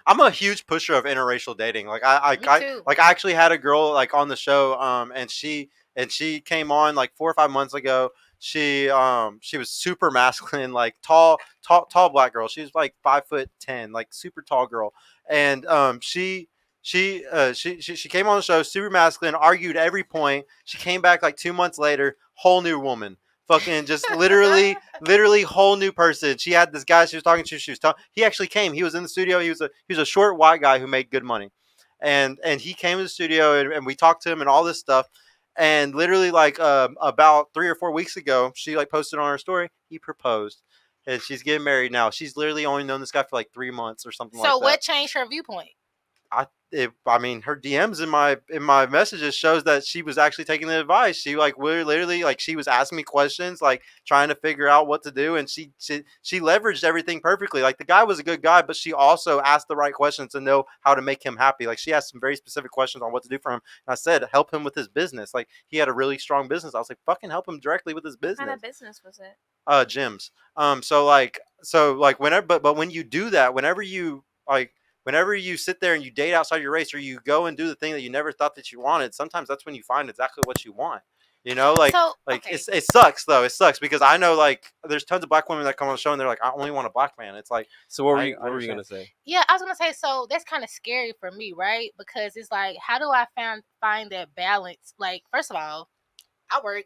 I'm a huge pusher of interracial dating. Like Me too. I actually had a girl like on the show, and she came on like 4 or 5 months ago. She was super masculine, like tall black girl. She was like 5'10", like super tall girl, and she came on the show, super masculine, argued every point. She came back like 2 months later, whole new woman. Fucking just literally whole new person. She had this guy she was talking to. She was telling. He actually came. He was in the studio. He was a short white guy who made good money, and he came to the studio and we talked to him and all this stuff. And literally like about 3 or 4 weeks ago, she like posted on her story. He proposed, and she's getting married now. She's literally only known this guy for like 3 months or something like So that. what changed her viewpoint? I mean, her DMs in my messages shows that she was actually taking the advice. She like literally like she was asking me questions, like trying to figure out what to do, and she leveraged everything perfectly. Like the guy was a good guy, but she also asked the right questions to know how to make him happy. Like she asked some very specific questions on what to do for him. And I said, help him with his business. Like he had a really strong business. I was like, fucking help him directly with his business. What kind of business was it? Gyms. So like whenever, but when you do that, whenever you sit there and you date outside your race, or you go and do the thing that you never thought that you wanted, sometimes that's when you find exactly what you want. Okay. It sucks though. It sucks because I know like there's tons of black women that come on the show and they're like, I only want a black man. It's like, So what were you gonna say? Yeah, I was gonna say, so that's kind of scary for me, right? Because it's like, how do I find that balance? Like, first of all, I work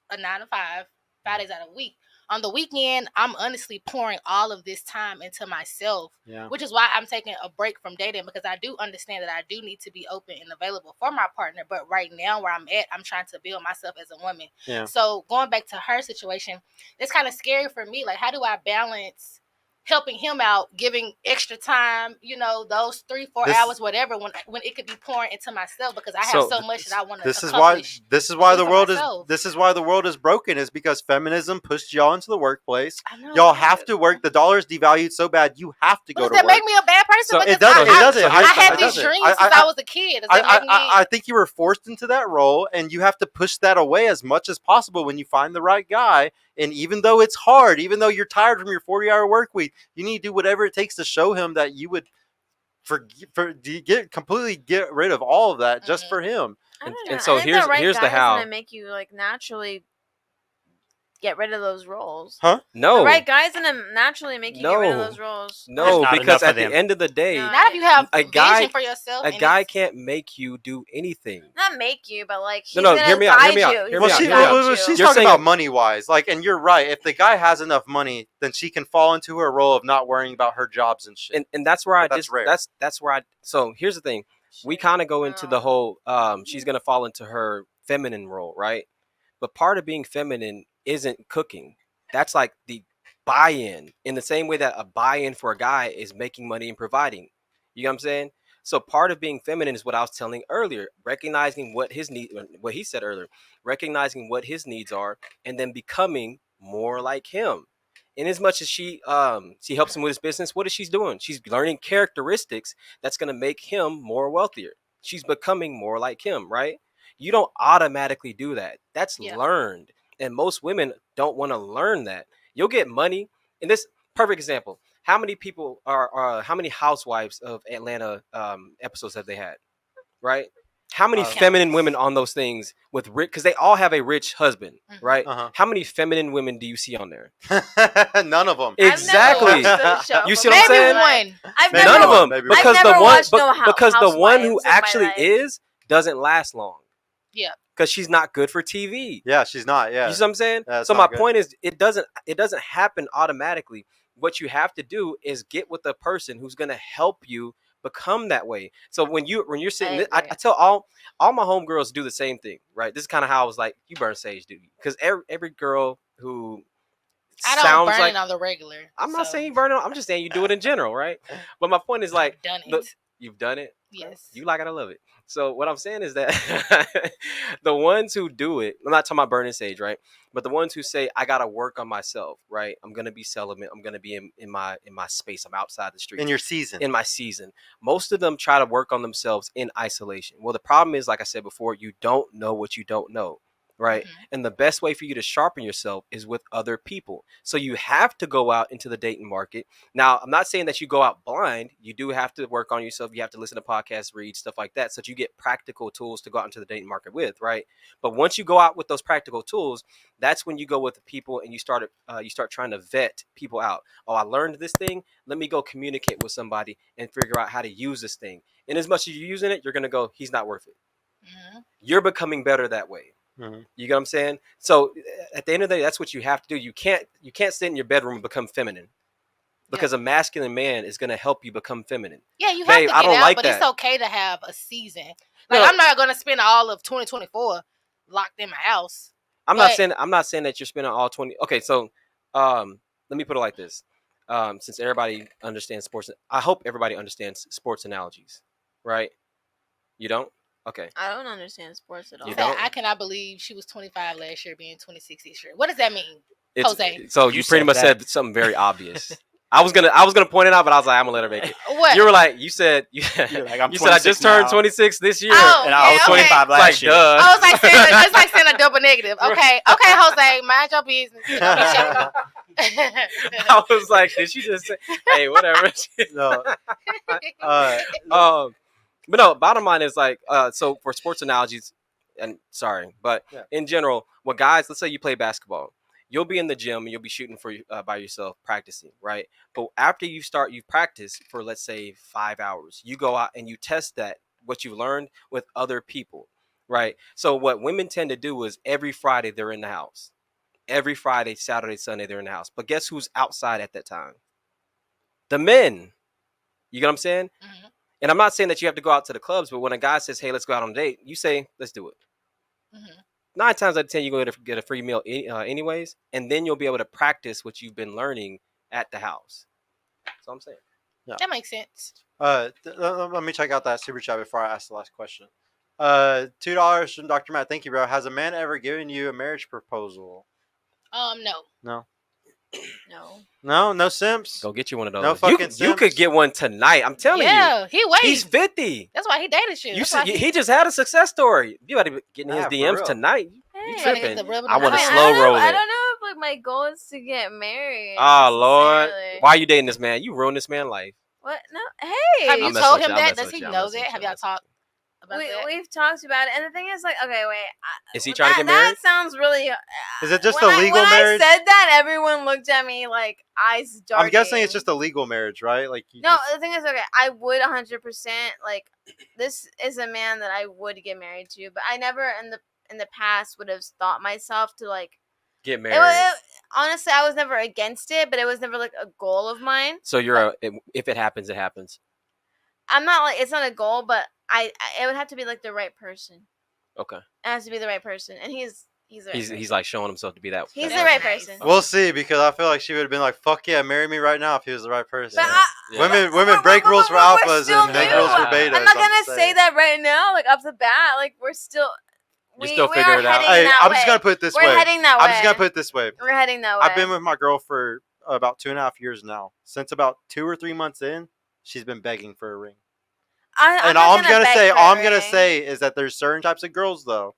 a 9 to 5, 5 days out of the week. On the weekend, I'm honestly pouring all of this time into myself, which is why I'm taking a break from dating, because I do understand that I do need to be open and available for my partner. But right now, where I'm at, I'm trying to build myself as a woman. Yeah. So going back to her situation, it's kind of scary for me. Like, how do I balance helping him out, giving extra time, those 3-4 hours, whatever, when it could be pouring into myself, because I have so much that I want to accomplish. This is why the world is broken, is because feminism pushed y'all into the workplace. Y'all have to work. The dollar is devalued so bad you have to go to work. Does that make me a bad person? So it doesn't. I had these dreams since I was a kid. I think you were forced into that role, and you have to push that away as much as possible when you find the right guy. And even though it's hard, even though you're tired from your 40-hour work week, you need to do whatever it takes to show him that you would completely get rid of all of that just for him. And so here's the how. Gonna make you like naturally get rid of those roles. Huh? No. The right guy's gonna naturally make you get rid of those roles. No, because at the end of the day, not if you have vision for yourself. A guy can't make you do anything. Not make you, but like he's gonna hear me out. She's talking about money wise. Like, and you're right. If the guy has enough money, then she can fall into her role of not worrying about her jobs and shit. And that's where rare. That's where I. So here's the thing. We kind of go into the whole. She's gonna fall into her feminine role, right? But part of being feminine isn't cooking. That's like the buy-in, in the same way that a buy-in for a guy is making money and providing. You know what I'm saying? So part of being feminine is what I was telling earlier, recognizing what he said earlier, recognizing what his needs are, and then becoming more like him. In as much as she helps him with his business, what is she doing? She's learning characteristics that's going to make him more wealthier. She's becoming more like him, right? You don't automatically do that. That's learned. And most women don't want to learn that. You'll get money. In this perfect example, how many people how many housewives of Atlanta episodes have they had? Right? How many feminine women on those things with rich, because they all have a rich husband, right? How many feminine women do you see on there? None of them. Exactly. You see what I'm saying? Maybe one. None of them. Because the one who actually doesn't last long. Yeah. Because she's not good for TV. Yeah, she's not. Yeah. You see what I'm saying? So my point is, it doesn't happen automatically. What you have to do is get with a person who's going to help you become that way. So when you're sitting, I tell all my homegirls do the same thing, right? This is kind of how I was like, you burn sage, dude. Because every girl who sounds burn like it on the regular. I'm not saying you burn it. I'm just saying you do it in general, right? But my point is like, I've done it. You've done it. Yes. You like it, I love it. So what I'm saying is that the ones who do it, I'm not talking about burning sage, right? But the ones who say, I gotta work on myself, right? I'm gonna be celibate. I'm gonna be in my space. I'm outside the street. In your season. In my season. Most of them try to work on themselves in isolation. Well, the problem is, like I said before, you don't know what you don't know. right? And the best way for you to sharpen yourself is with other people. So you have to go out into the dating market. Now, I'm not saying that you go out blind. You do have to work on yourself. You have to listen to podcasts, read stuff like that, so that you get practical tools to go out into the dating market with, right? But once you go out with those practical tools, that's when you go with the people and you start trying to vet people out. Oh, I learned this thing. Let me go communicate with somebody and figure out how to use this thing. And as much as you're using it, you're gonna go, he's not worth it. You're becoming better that way. You get what I'm saying? So at the end of the day, that's what you have to do. You can't sit in your bedroom and become feminine, because a masculine man is going to help you become feminine. Yeah, you have to get out, but it's okay to have a season. Like, I'm not going to spend all of 2024 locked in my house. I'm not saying that you're spending all 20. Okay, so let me put it like this. Since everybody understands sports, I hope everybody understands sports analogies, right? You don't? Okay. I don't understand sports at all. I cannot believe she was 25 last year, being 26 this year. What does that mean, Jose? So you pretty much said something very obvious. I was gonna point it out, but I was like, I'm gonna let her make it. What? You were like, you said I just turned 26 this year, and I was 25 last year. I was like, it's like saying a double negative. Okay, Jose, mind your business. I was like, did she just say, hey, whatever? No. But no, bottom line is like, so for sports analogies, and sorry, but in general, what guys, let's say you play basketball, you'll be in the gym and you'll be shooting by yourself, practicing, right? But after you practice for, let's say, 5 hours, you go out and you test what you've learned with other people, right? So what women tend to do is every Friday they're in the house. Every Friday, Saturday, Sunday, they're in the house. But guess who's outside at that time? The men. You get what I'm saying? And I'm not saying that you have to go out to the clubs, but when a guy says, hey, let's go out on a date, you say, let's do it. 9 times out of 10, you're going to get a free meal anyways, and then you'll be able to practice what you've been learning at the house. That's what I'm saying. Yeah. That makes sense. Let me check out that super chat before I ask the last question. $2 from Dr. Matt. Thank you, bro. Has a man ever given you a marriage proposal? No. No simps. Go get you one of those. No fucking you could get one tonight. I'm telling you. Yeah, he's 50. That's why he dated you. He just had a success story. You got to be getting his DMs tonight. Hey, you tripping? I want to slow roll it. I don't know if like my goal is to get married. Oh Lord, why are you dating this man? You ruined this man's life. What? No. Hey. Have you told him that? Does he know that? Have y'all talked? We've talked about it, and the thing is, like, okay, wait. Is he trying to get married? That sounds really. Is it just a legal marriage? When I said that, everyone looked at me like eyes darting. I'm guessing it's just a legal marriage, right? Like, the thing is, okay, I would 100% like. This is a man that I would get married to, but I never in the past would have thought myself to like get married. Honestly, I was never against it, but it was never like a goal of mine. So if it happens, it happens. I'm not like it's not a goal, but it would have to be like the right person. Okay. It has to be the right person, and he's the right person. He's like showing himself to be that. He's the right person. We'll see, because I feel like she would have been like, "Fuck yeah, marry me right now" if he was the right person. But Women break rules for alphas and make rules for betas. I'm not gonna say that right now, like off the bat. Like we're still. You're still figuring it out. Hey, I'm just gonna put it this way. We're heading that way. I'm just gonna put it this way. We're heading that way. I've been with my girl for about 2.5 years now. Since about 2 or 3 months in, she's been begging for a ring. All I'm gonna say is that there's certain types of girls though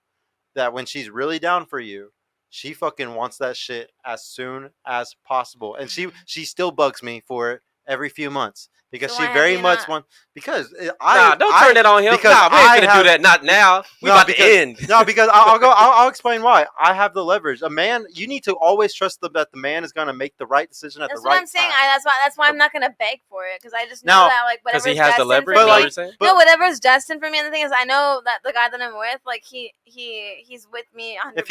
that when she's really down for you, she fucking wants that shit as soon as possible, and she still bugs me for it every few months because she very much wants. Because don't turn that on him. Because we ain't gonna do that. Not now. We about to end. No, because I'll explain why. I have the leverage. A man, you need to always trust that the man is gonna make the right decision at the right time. That's what I'm saying. That's why I'm not gonna beg for it, because I just know that like whatever's he has the leverage. No, whatever's destined for me. And the thing is, I know that the guy that I'm with, like he's with me 100%. If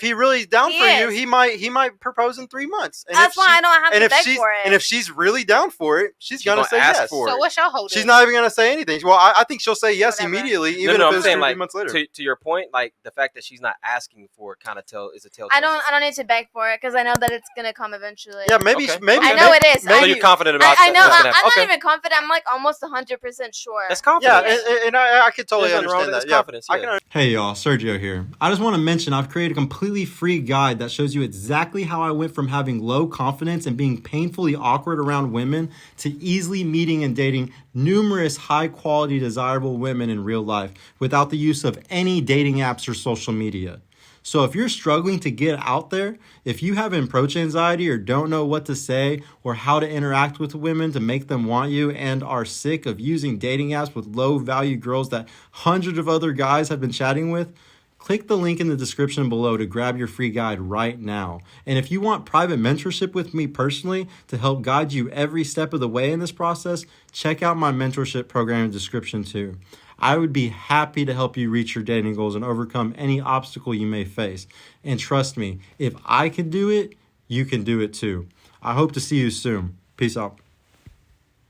he really is down for you, he might propose in 3 months. And that's why I don't have to beg for it. And if she's really down for it, she's gonna say yes. So what's your hold? She's not even gonna say anything. Well, I think she'll say yes immediately, even if it's 3 months later. To your point, like the fact that she's not asking for it kind of is a telltale. I don't need to beg for it because I know that it's gonna come eventually. Yeah, maybe. I know it is. So you're confident about it. I know. I'm not even confident. I'm like almost 100% sure. That's confidence. Yeah, and I could totally understand that. Confidence. Hey y'all, Sergio here. I just want to mention I've created a completely free guide that shows you exactly how I went from having low confidence and being painfully awkward around women to easily meeting and dating numerous high-quality, desirable women in real life without the use of any dating apps or social media. So if you're struggling to get out there, if you have approach anxiety or don't know what to say or how to interact with women to make them want you and are sick of using dating apps with low value girls that hundreds of other guys have been chatting with, click the link in the description below to grab your free guide right now. And if you want private mentorship with me personally to help guide you every step of the way in this process, check out my mentorship program in the description too. I would be happy to help you reach your dating goals and overcome any obstacle you may face. And trust me, if I can do it, you can do it too. I hope to see you soon. Peace out.